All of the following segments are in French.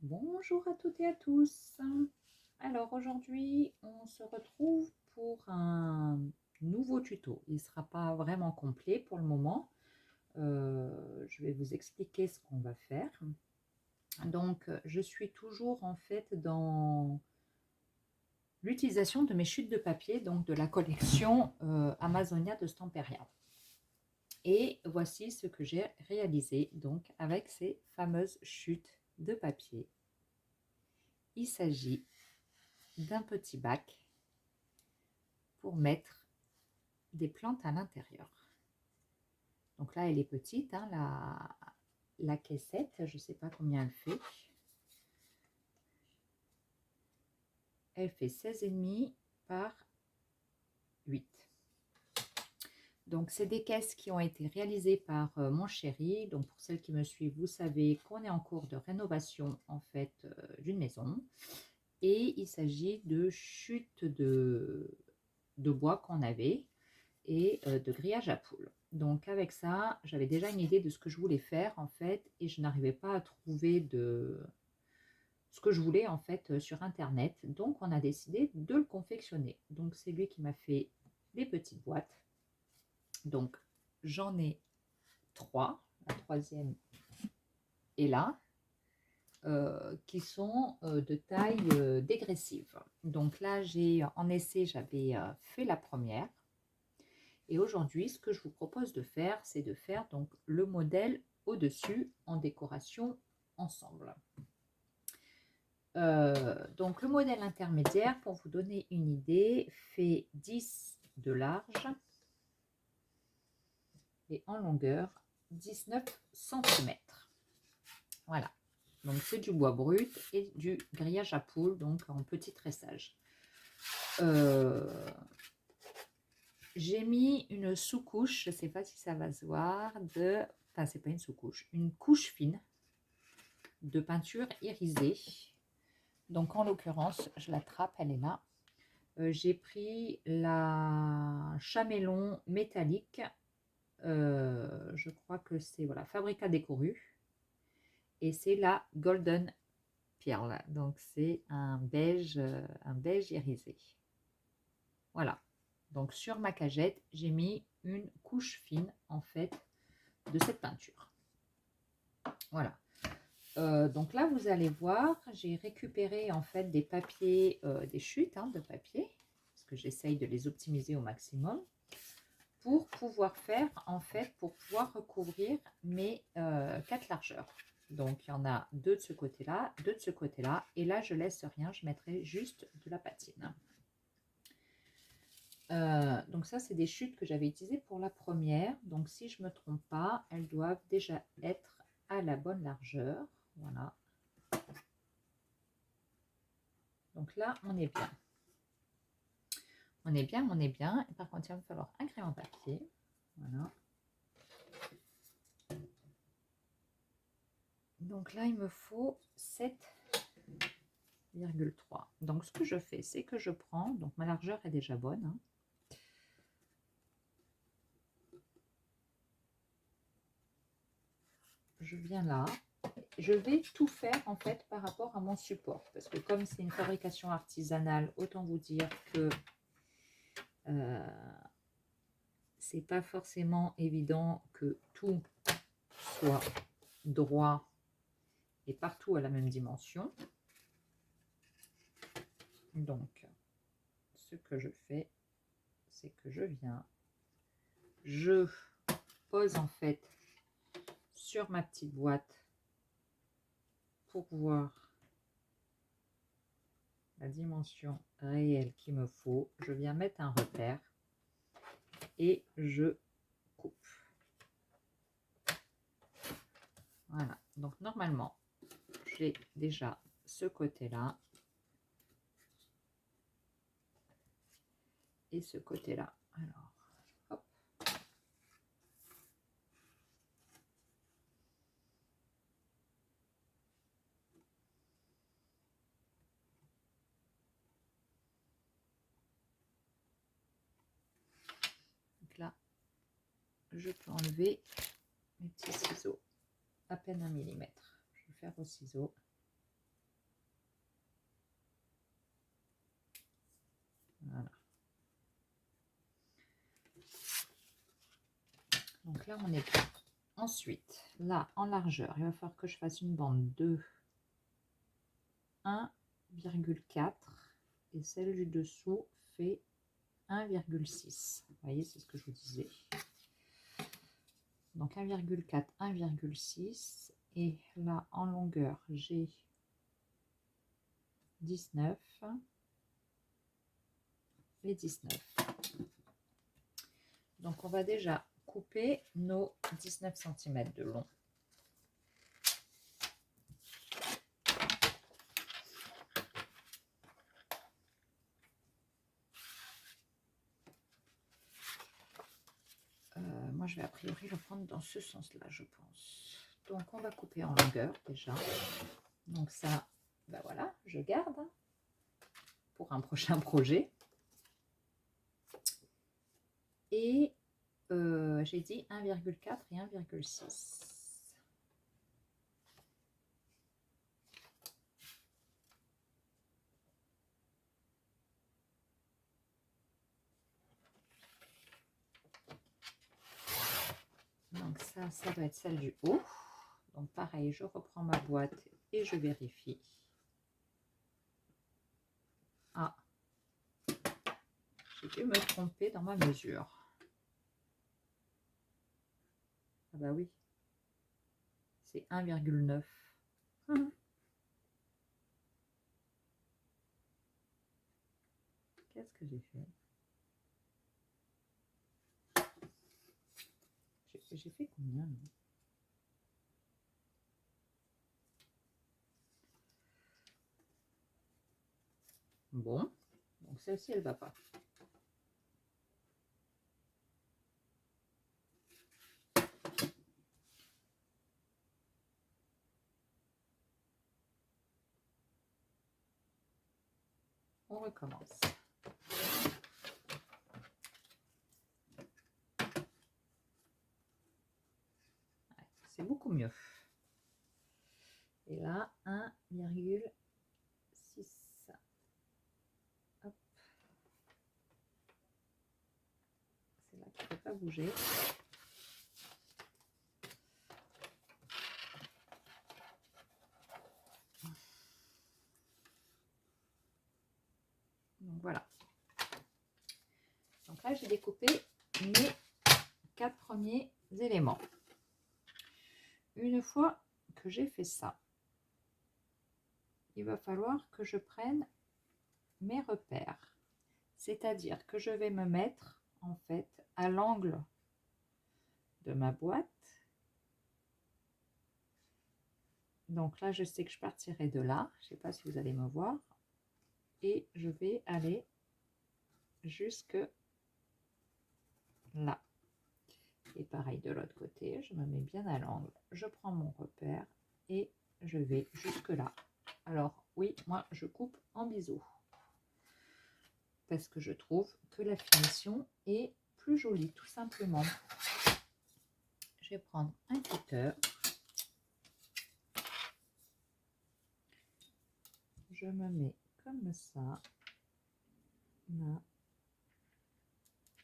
Bonjour à toutes et à tous. Alors aujourd'hui, on se retrouve pour un nouveau tuto. Il ne sera pas vraiment complet pour le moment. Je vais vous expliquer ce qu'on va faire. Donc, je suis toujours en fait dans l'utilisation de mes chutes de papier, donc de la collection Amazonia de Stamperia. Et voici ce que j'ai réalisé donc avec ces fameuses chutes de papier. Il s'agit d'un petit bac pour mettre des plantes à l'intérieur. Donc là, elle est petite, hein, la caissette, je ne sais pas combien elle fait. Elle fait 16,5 par 8. Donc, c'est des caisses qui ont été réalisées par mon chéri. Donc, pour celles qui me suivent, vous savez qu'on est en cours de rénovation en fait d'une maison. Et il s'agit de chutes de bois qu'on avait et de grillage à poules. Donc avec ça, j'avais déjà une idée de ce que je voulais faire en fait et je n'arrivais pas à trouver de ce que je voulais en fait sur internet. Donc on a décidé de le confectionner. Donc c'est lui qui m'a fait des petites boîtes. Donc j'en ai 3. La troisième est là. Qui sont de taille dégressive. Donc là, en essai, j'avais fait la première. Et aujourd'hui, ce que je vous propose de faire, c'est de faire donc le modèle au-dessus en décoration ensemble. Donc le modèle intermédiaire, pour vous donner une idée, fait 10 de large et en longueur 19 cm. Voilà, donc c'est du bois brut et du grillage à poules, donc en petit tressage. J'ai mis une sous-couche, je ne sais pas si ça va se voir, enfin c'est pas une sous-couche, une couche fine de peinture irisée. Donc en l'occurrence, je l'attrape, elle est là. J'ai pris la Chamélon métallique, je crois que c'est voilà, Fabrica Décoru, et c'est la Golden Pearl, donc c'est un beige irisé. Voilà, donc sur ma cagette, j'ai mis une couche fine en fait de cette peinture. Voilà. Donc là, vous allez voir, j'ai récupéré en fait des papiers, des chutes de papier, parce que j'essaye de les optimiser au maximum, pour pouvoir faire en fait, pour pouvoir recouvrir mes 4 largeurs. Donc il y en a 2 de ce côté-là, 2 de ce côté-là, et là je laisse rien, je mettrai juste de la patine. Donc ça, c'est des chutes que j'avais utilisées pour la première. Donc si je ne me trompe pas, elles doivent déjà être à la bonne largeur. Voilà. Donc là, on est bien. On est bien, on est bien. Et par contre, il va me falloir un crayon papier. Voilà. Donc là, il me faut 7,3. Donc ce que je fais, c'est que je prends, donc ma largeur est déjà bonne. Hein. Je viens là. Je vais tout faire en fait par rapport à mon support. Parce que comme c'est une fabrication artisanale, autant vous dire que c'est pas forcément évident que tout soit droit et partout à la même dimension. Donc, ce que je fais, c'est que je viens, je pose en fait sur ma petite boîte pour voir la dimension réelle qu'il me faut. Je viens mettre un repère et je coupe. Voilà, donc normalement, j'ai déjà ce côté-là et ce côté-là. Alors, hop. Donc là, je peux enlever mes petits ciseaux à peine 1 mm. Je vais faire au ciseau. Donc là, on est bien. Ensuite, là, en largeur, il va falloir que je fasse une bande de 1,4 et celle du dessous fait 1,6. Vous voyez, c'est ce que je vous disais. Donc 1,4, 1,6. Et là, en longueur, j'ai 19 et 19. Donc on va déjà couper nos 19 cm de long. Moi, je vais a priori le prendre dans ce sens-là, je pense. Donc, on va couper en longueur déjà. Donc ça, ben voilà, je garde pour un prochain projet. Et j'ai dit 1,4 et 1,6. Donc ça doit être celle du haut. Donc pareil, je reprends ma boîte et je vérifie. Ah, j'ai dû me tromper dans ma mesure. Ah bah oui, c'est 1,9. Qu'est-ce que j'ai fait? J'ai fait combien? Bon, donc celle-ci, elle va pas. On recommence. C'est beaucoup mieux. Et là, 1,6. Hop. C'est là qu'il ne faut pas bouger. Donc voilà. Donc là, j'ai découpé mes 4 premiers éléments. Une fois que j'ai fait ça, il va falloir que je prenne mes repères. C'est-à-dire que je vais me mettre en fait à l'angle de ma boîte. Donc là, je sais que je partirai de là. Je ne sais pas si vous allez me voir. Et je vais aller jusque là. Et pareil de l'autre côté, je me mets bien à l'angle. Je prends mon repère et je vais jusque là. Alors oui, moi je coupe en biseau. Parce que je trouve que la finition est plus jolie, tout simplement. Je vais prendre un cutter. Je me mets comme ça. Là.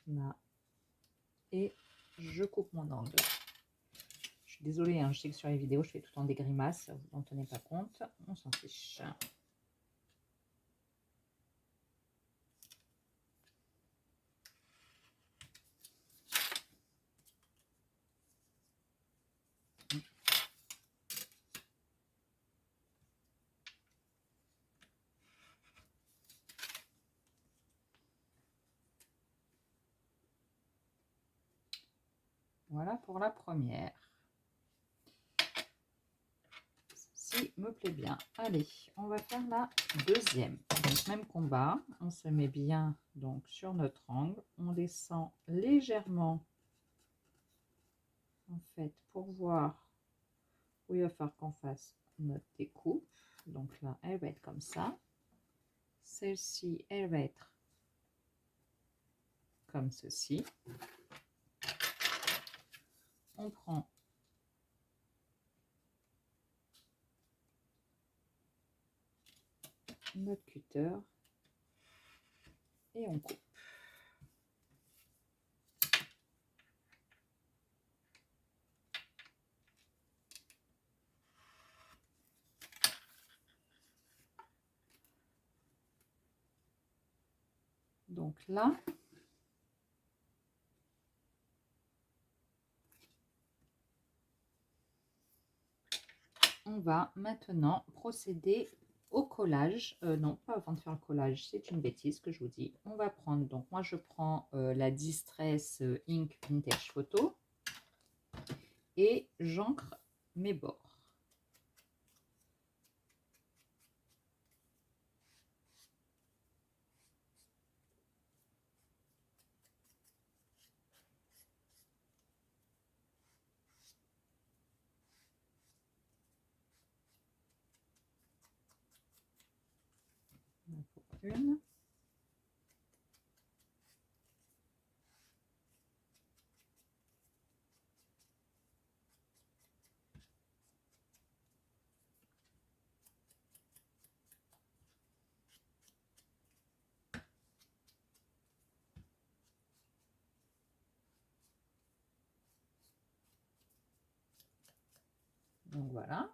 Là. Et je coupe mon angle. Je suis désolée, hein, je sais que sur les vidéos, je fais tout le temps des grimaces. Vous n'en tenez pas compte. On s'en fiche. Voilà pour la première. Ceci me plaît bien. Allez, on va faire la deuxième. Donc, même combat. On se met bien donc sur notre angle. On descend légèrement en fait pour voir où il va falloir qu'on fasse notre découpe. Donc là, elle va être comme ça. Celle-ci, elle va être comme ceci. On prend notre cutter et on coupe. Donc là, on va maintenant procéder au collage. Non, pas avant de faire le collage, c'est une bêtise que je vous dis. On va prendre, donc moi je prends la Distress Ink Vintage Photo et j'encre mes bords. Une. Donc voilà,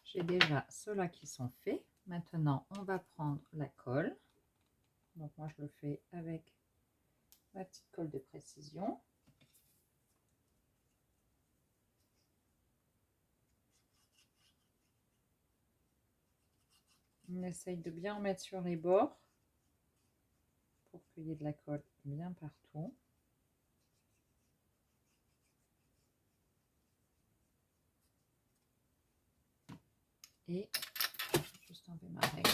j'ai déjà ceux-là qui sont faits. Maintenant, on va prendre la colle. Donc moi, je le fais avec ma petite colle de précision. On essaye de bien en mettre sur les bords pour qu'il y ait de la colle bien partout. Et juste enlever ma règle.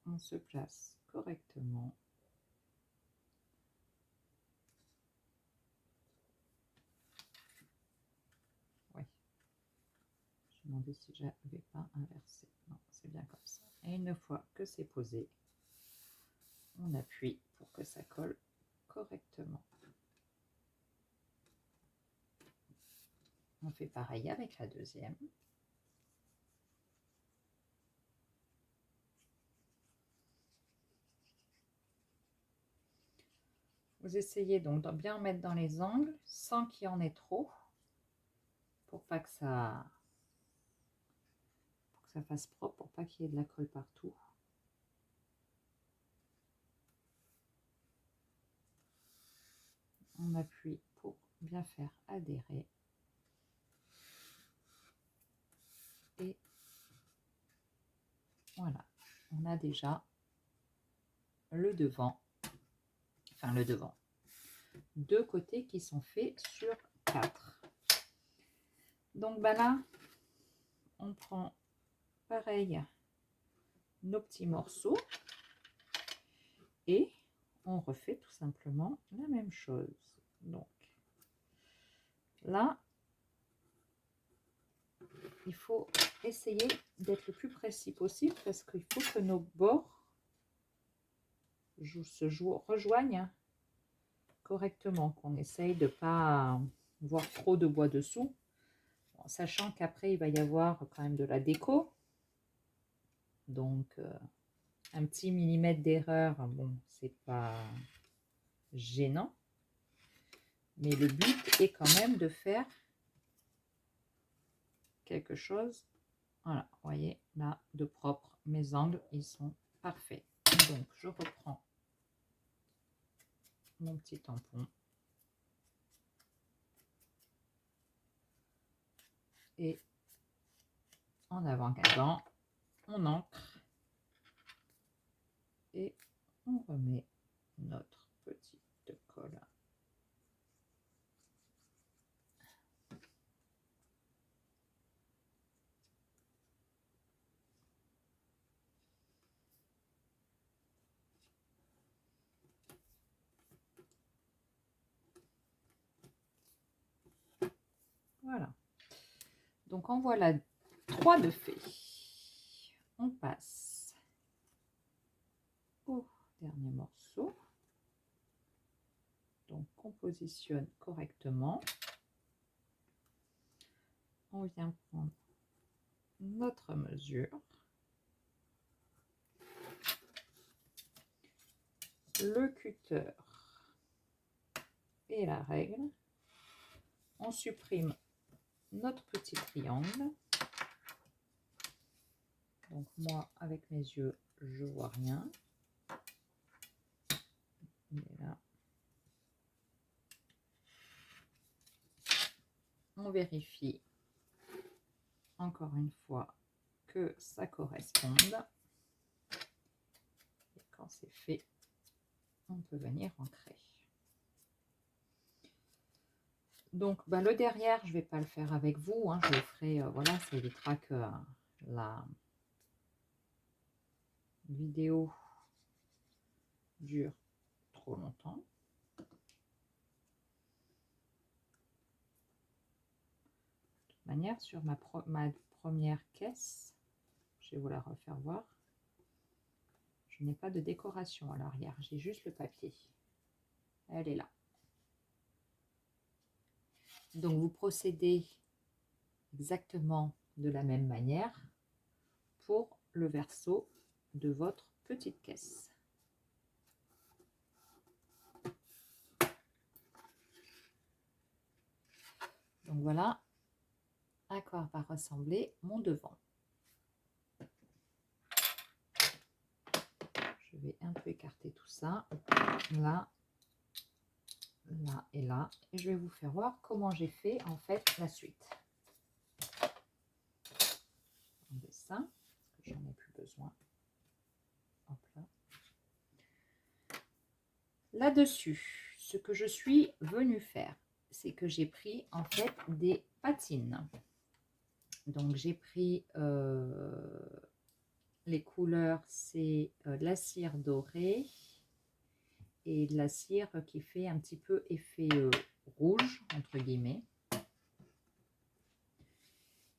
On se place correctement. Oui. Je me demandais si j'avais pas inversé. Non, c'est bien comme ça. Et une fois que c'est posé, on appuie pour que ça colle correctement. On fait pareil avec la deuxième. Vous essayez donc de bien mettre dans les angles sans qu'il y en ait trop pour pas que ça fasse propre, pour pas qu'il y ait de la colle partout. On appuie pour bien faire adhérer. Et voilà, on a déjà le devant, enfin le devant, deux côtés qui sont faits sur 4. Donc ben là, on prend pareil nos petits morceaux et on refait tout simplement la même chose. Donc là, il faut essayer d'être le plus précis possible parce qu'il faut que nos bords rejoignent correctement, qu'on essaye de ne pas voir trop de bois dessous, bon, sachant qu'après il va y avoir quand même de la déco, donc un petit millimètre d'erreur, bon, c'est pas gênant, mais le but est quand même de faire quelque chose, voilà, vous voyez là, de propre. Mes angles ils sont parfaits. Donc je reprends mon petit tampon et en avant-gardant, on ancre et on remet notre petite colle. Voilà. Donc en voilà 3 de faits. On passe au dernier morceau. Donc on positionne correctement. On vient prendre notre mesure. Le cutter et la règle. On supprime notre petit triangle. Donc moi, avec mes yeux, je vois rien. Il est là. On vérifie encore une fois que ça corresponde. Et quand c'est fait, on peut venir ancrer. Donc le derrière, je ne vais pas le faire avec vous, hein, je le ferai, voilà, ça évitera que la vidéo dure trop longtemps. De toute manière, sur ma première caisse, je vais vous la refaire voir, je n'ai pas de décoration à l'arrière, j'ai juste le papier. Elle est là. Donc vous procédez exactement de la même manière pour le verso de votre petite caisse. Donc voilà à quoi va ressembler mon devant. Je vais un peu écarter tout ça, là, là et là, et je vais vous faire voir comment j'ai fait en fait la suite. Enlever ça, parce que j'en ai plus besoin. Hop là. Là-dessus, ce que je suis venue faire, c'est que j'ai pris en fait des patines. Donc j'ai pris les couleurs, c'est de la cire dorée et de la cire qui fait un petit peu effet rouge, entre guillemets.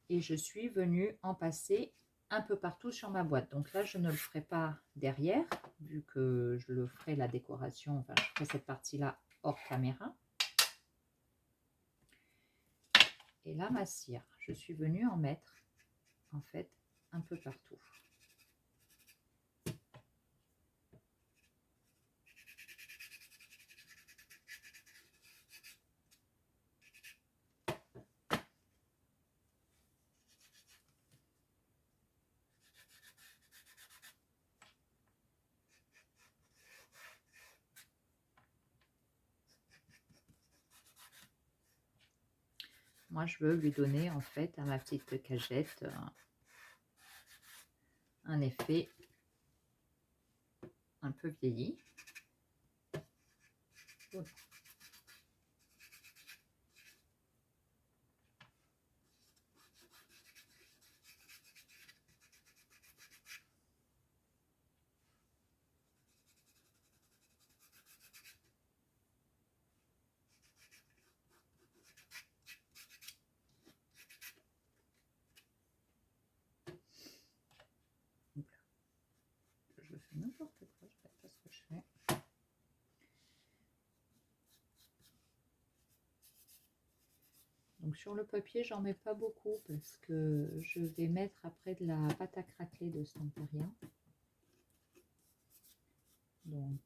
Et je suis venue en passer un peu partout sur ma boîte. Donc là, je ne le ferai pas derrière, vu que je le ferai la décoration, enfin, je ferai cette partie-là hors caméra. Et là, ma cire, je suis venue en mettre, en fait, un peu partout. Moi, je veux lui donner, en fait, à ma petite cagette, un effet un peu vieilli. Voilà. Je fais n'importe quoi, je ne sais pas ce que je fais. Donc sur le papier, j'en mets pas beaucoup parce que je vais mettre après de la pâte à craquer de Stamperia. Donc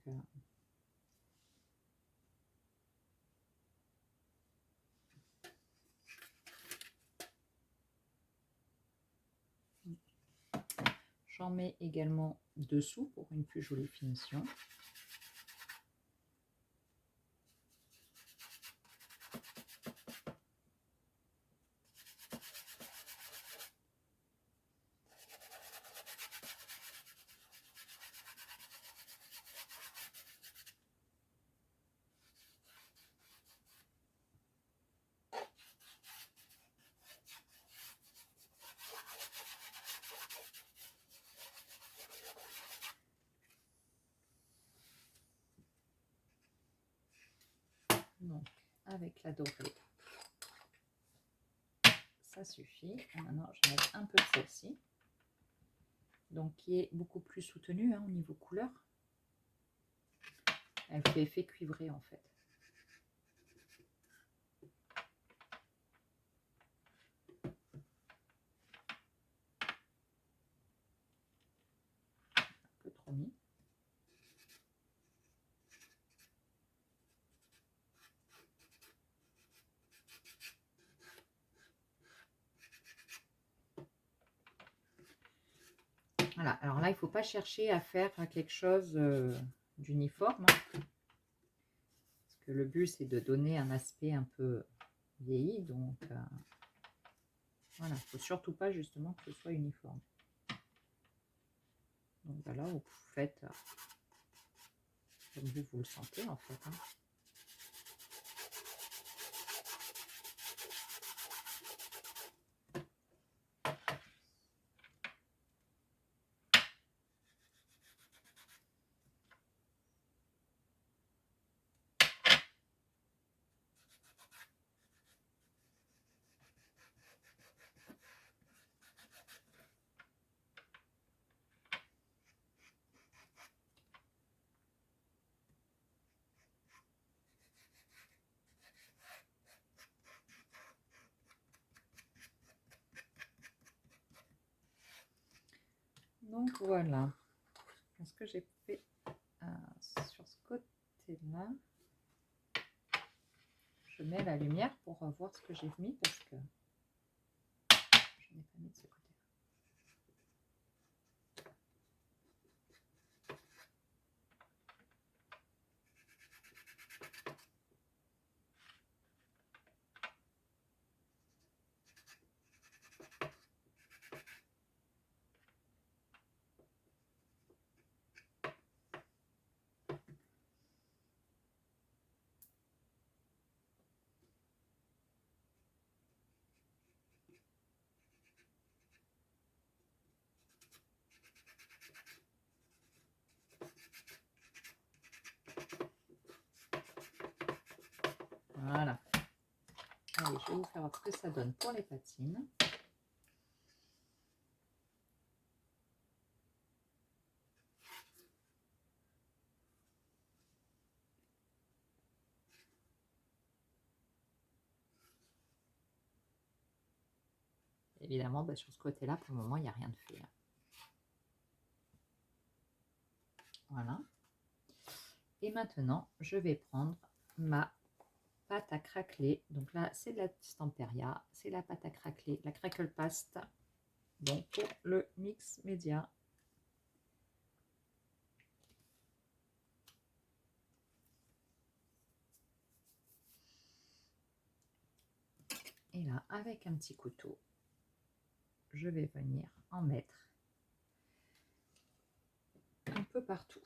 j'en mets également dessous pour une plus jolie finition. Donc avec la dorée, ça suffit. Et maintenant, je vais mettre un peu de celle-ci, donc qui est beaucoup plus soutenue, hein, au niveau couleur. Elle fait effet cuivré en fait. Un peu trop mis. Voilà, alors là, il ne faut pas chercher à faire quelque chose d'uniforme, hein, parce que le but, c'est de donner un aspect un peu vieilli, donc voilà, il ne faut surtout pas justement que ce soit uniforme. Donc voilà, vous faites comme vous le sentez en fait. Hein. Donc voilà, ce que j'ai fait sur ce côté-là. Je mets la lumière pour voir ce que j'ai mis parce que je n'ai pas mis de ce côté-là. Voilà. Allez, je vais vous faire voir ce que ça donne pour les patines. Évidemment, sur ce côté-là, pour le moment, il n'y a rien de fait. Hein. Voilà. Et maintenant, je vais prendre ma pâte à craqueler. Donc là, c'est de la Stamperia, c'est la pâte à craqueler, la crackle paste. Donc pour le mix média. Et là, avec un petit couteau, je vais venir en mettre un peu partout.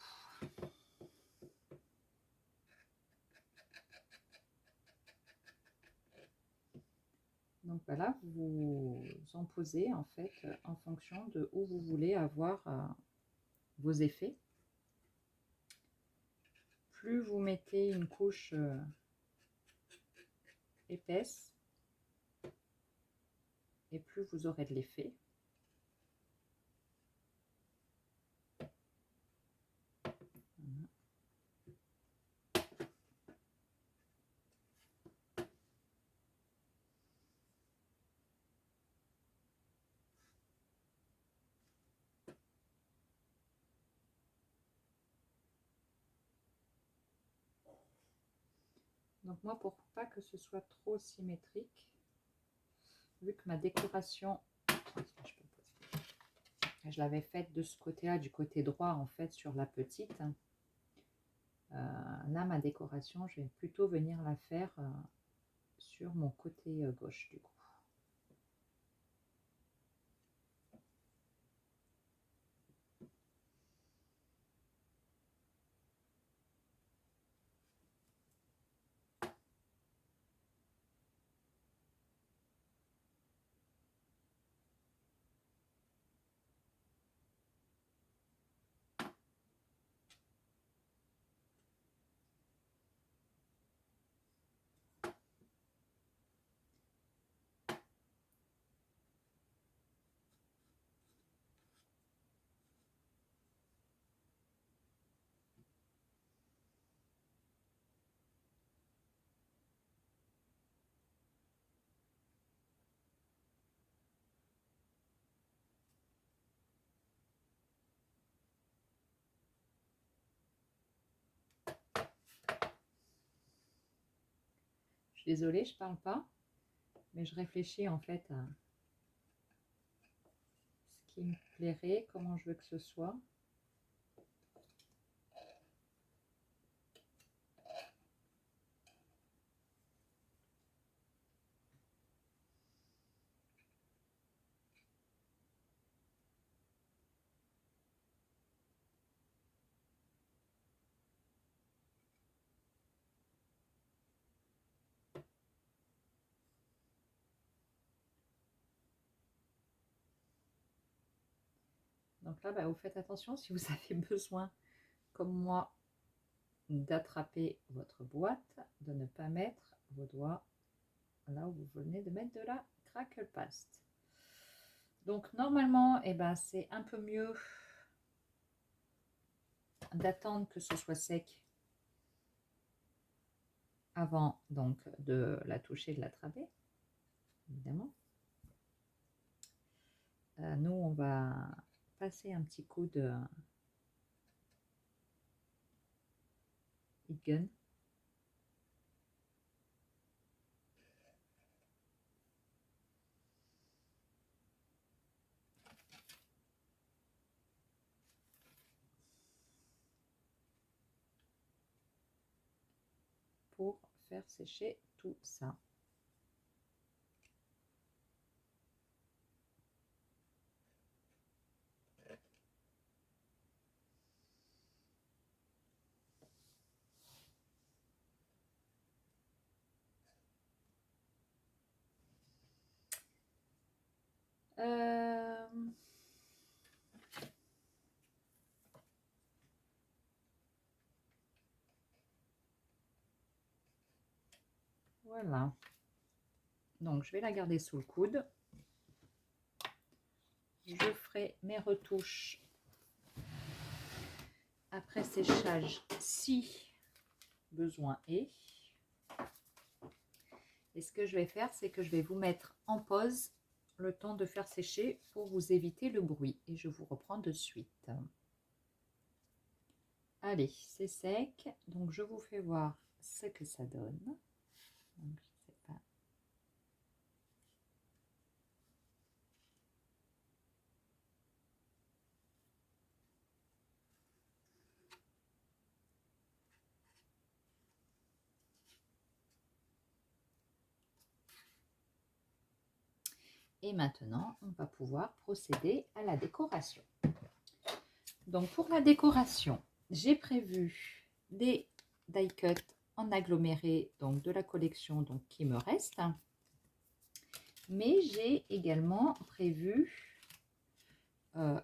Donc voilà, vous en posez en fait en fonction de où vous voulez avoir vos effets. Plus vous mettez une couche épaisse, et plus vous aurez de l'effet. Donc moi, pour pas que ce soit trop symétrique, vu que ma décoration, je l'avais faite de ce côté-là, du côté droit en fait sur la petite. Là, ma décoration, je vais plutôt venir la faire sur mon côté gauche du coup. Je suis désolée, je parle pas, mais je réfléchis en fait à ce qui me plairait, comment je veux que ce soit. Donc là, bah, vous faites attention si vous avez besoin, comme moi, d'attraper votre boîte, de ne pas mettre vos doigts là où vous venez de mettre de la crackle paste. Donc normalement, eh ben, c'est un peu mieux d'attendre que ce soit sec avant donc de la toucher, de l'attraper, évidemment. Nous, on va passer un petit coup de heat gun. Pour faire sécher tout ça. Voilà. Donc, je vais la garder sous le coude. Je ferai mes retouches après séchage si besoin est. Et ce que je vais faire, c'est que je vais vous mettre en pause le temps de faire sécher pour vous éviter le bruit. Et je vous reprends de suite. Allez, c'est sec. Donc, je vous fais voir ce que ça donne. Donc, je sais pas. Et maintenant, on va pouvoir procéder à la décoration. Donc, pour la décoration, j'ai prévu des die cuts en aggloméré, donc de la collection donc, qui me reste. Mais j'ai également prévu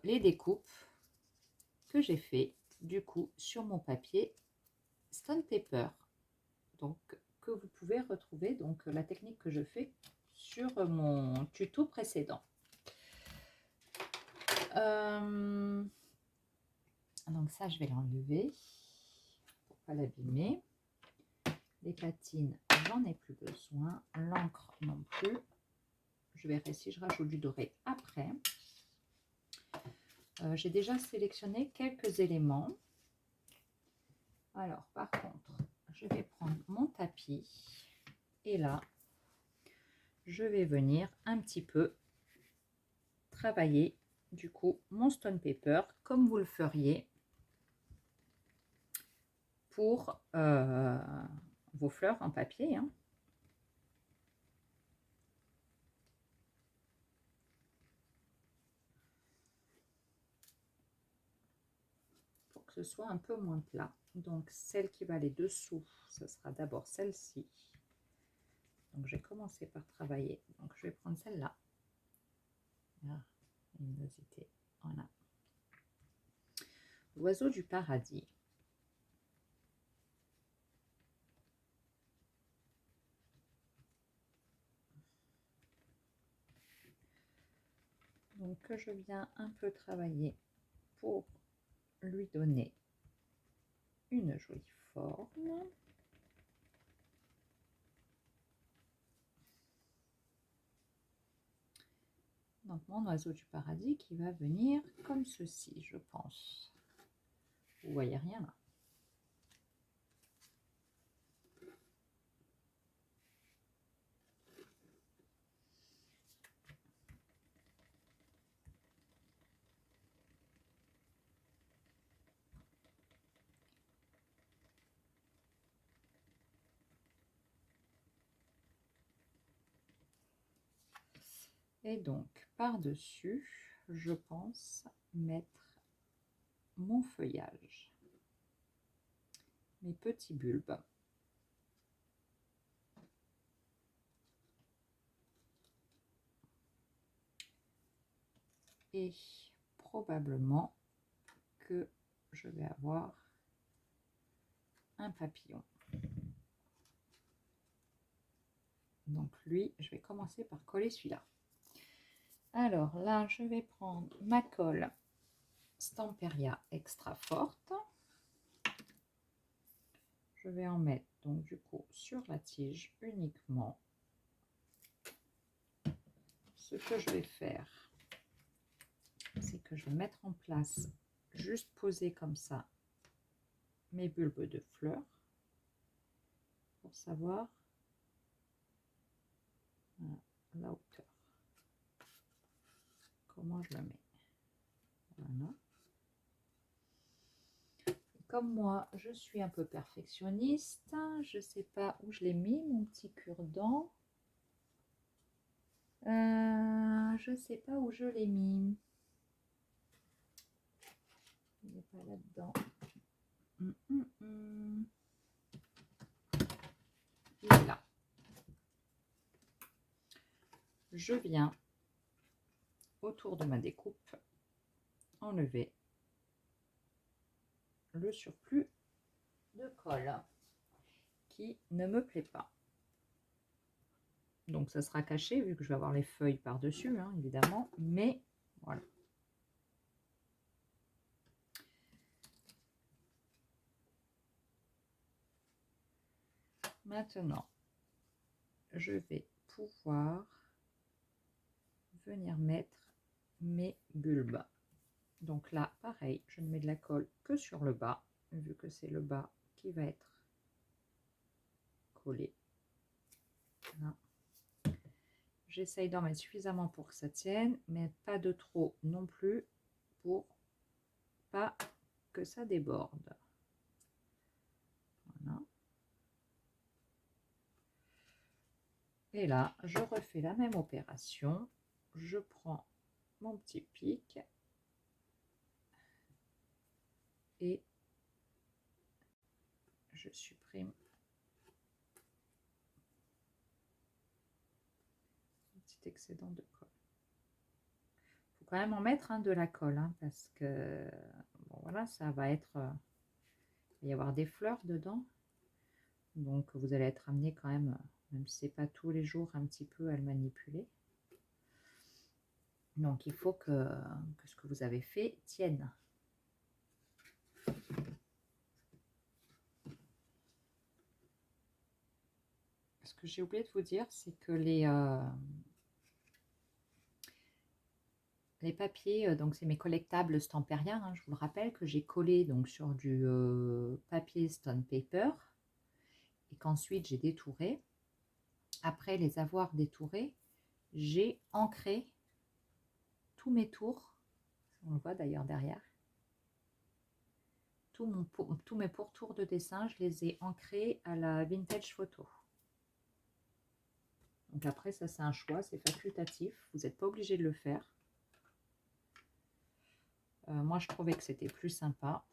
les découpes que j'ai fait du coup sur mon papier Stone Paper. Donc, que vous pouvez retrouver, donc la technique que je fais sur mon tuto précédent. Donc ça, je vais l'enlever pour pas l'abîmer. Les patines, j'en ai plus besoin. L'encre non plus. Je verrai si je rajoute du doré après. J'ai déjà sélectionné quelques éléments. Alors, par contre, je vais prendre mon tapis. Et là, je vais venir un petit peu travailler du coup mon Stone Paper comme vous le feriez pour vos fleurs en papier. Hein. Pour que ce soit un peu moins plat. Donc celle qui va aller dessous, ce sera d'abord celle-ci. Donc j'ai commencé par travailler. Donc je vais prendre celle-là. Ah, luminosité. Voilà. L'oiseau du paradis. Donc que je viens un peu travailler pour lui donner une jolie forme. Donc mon oiseau du paradis qui va venir comme ceci, je pense. Vous voyez rien là. Et donc, par-dessus, je pense mettre mon feuillage, mes petits bulbes. Et probablement que je vais avoir un papillon. Donc lui, je vais commencer par coller celui-là. Alors là, je vais prendre ma colle Stamperia extra forte. Je vais en mettre donc du coup sur la tige uniquement. Ce que je vais faire, c'est que je vais mettre en place, juste poser comme ça, mes bulbes de fleurs pour savoir la hauteur. Comment je le mets. Voilà. Comme moi, je suis un peu perfectionniste, je ne sais pas où je l'ai mis, mon petit cure-dent. Je ne sais pas où je l'ai mis. Il n'est pas là-dedans. Il est là. Je viens, autour de ma découpe, enlever le surplus de colle qui ne me plaît pas. Donc ça sera caché vu que je vais avoir les feuilles par-dessus, hein, évidemment, mais voilà. Maintenant, je vais pouvoir venir mettre mes bulbes. Donc là, pareil, je ne mets de la colle que sur le bas, vu que c'est le bas qui va être collé. Voilà. J'essaye d'en mettre suffisamment pour que ça tienne, mais pas de trop non plus pour pas que ça déborde. Voilà. Et là, je refais la même opération. Je prends mon petit pic et je supprime un petit excédent de colle. Il faut quand même en mettre de la colle, hein, parce que bon, voilà, ça va être, il va y avoir des fleurs dedans, donc vous allez être amené quand même si c'est pas tous les jours, un petit peu à le manipuler. Donc il faut que ce que vous avez fait tienne. Ce que j'ai oublié de vous dire, c'est que les papiers, donc c'est mes collectables Stamperia, hein, je vous le rappelle, que j'ai collé donc sur du papier Stone Paper et qu'ensuite j'ai détouré. Après les avoir détourés, j'ai ancré tous mes tours, on le voit d'ailleurs derrière, tous mes pourtours de dessin, je les ai ancrés à la Vintage Photo. Donc après ça c'est un choix, c'est facultatif, vous n'êtes pas obligé de le faire. Moi je trouvais que c'était plus sympa,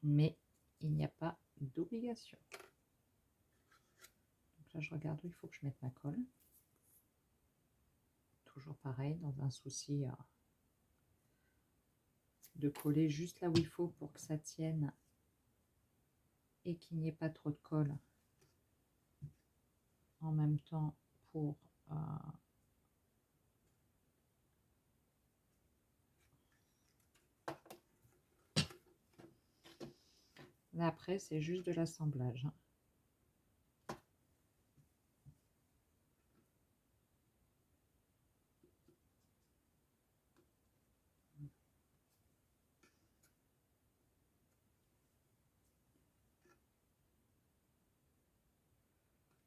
mais il n'y a pas d'obligation. Donc là je regarde où il faut que je mette ma colle. Toujours pareil, dans un souci de coller juste là où il faut pour que ça tienne et qu'il n'y ait pas trop de colle. En même temps pour là après c'est juste de l'assemblage, hein.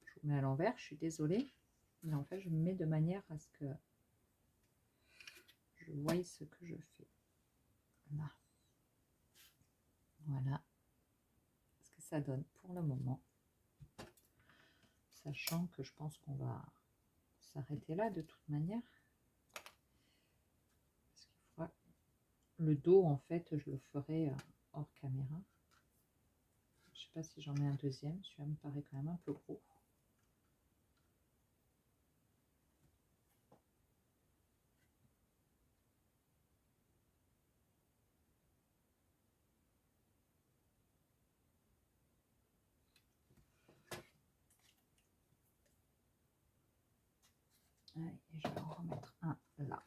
Je vous mets à l'envers, je suis désolée, mais en fait je me mets de manière à ce que je voie ce que je fais. Là. Voilà ce que ça donne pour le moment, sachant que je pense qu'on va s'arrêter là de toute manière. Le dos, en fait, je le ferai hors caméra. Je sais pas si j'en mets un deuxième. Celui-là me paraît quand même un peu gros. Allez, je vais en remettre un là.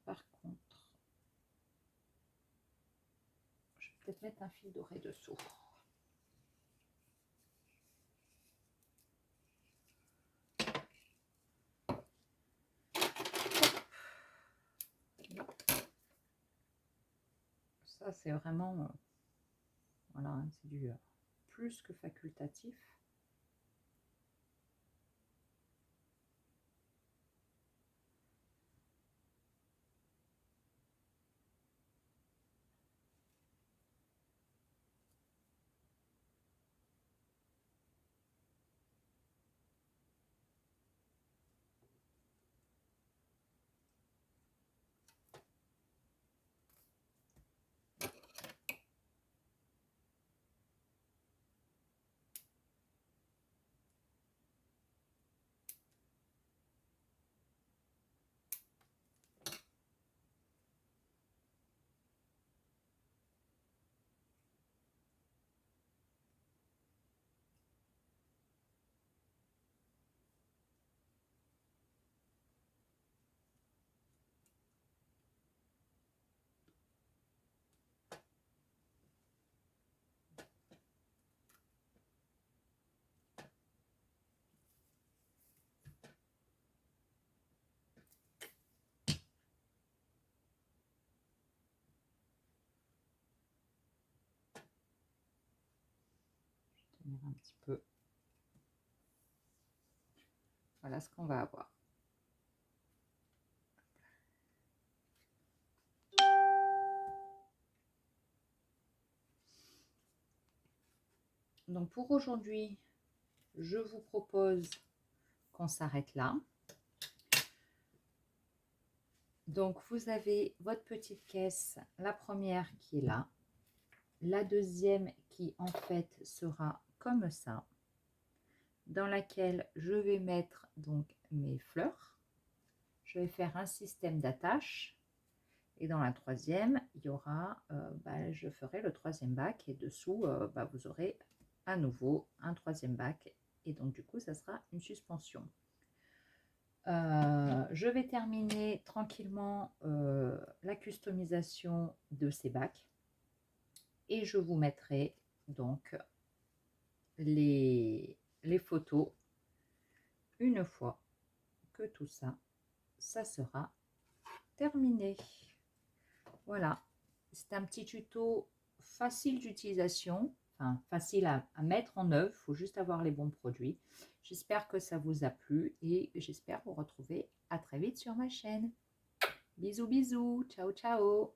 Par contre, je vais peut-être mettre un fil doré dessous. Ça, c'est vraiment, voilà, hein, c'est du plus que facultatif. Un petit peu. Voilà ce qu'on va avoir. Donc pour aujourd'hui, je vous propose qu'on s'arrête là. Donc vous avez votre petite caisse, la première qui est là, la deuxième qui en fait sera comme ça, dans laquelle je vais mettre donc mes fleurs. Je vais faire un système d'attache et dans la troisième, il y aura, je ferai le troisième bac et dessous, vous aurez à nouveau un troisième bac et donc du coup, ça sera une suspension. Je vais terminer tranquillement la customisation de ces bacs et je vous mettrai donc les photos une fois que tout ça, ça sera terminé. Voilà, c'est un petit tuto facile d'utilisation, enfin facile à mettre en œuvre, il faut juste avoir les bons produits. J'espère que ça vous a plu et j'espère vous retrouver à très vite sur ma chaîne. Bisous bisous, ciao ciao.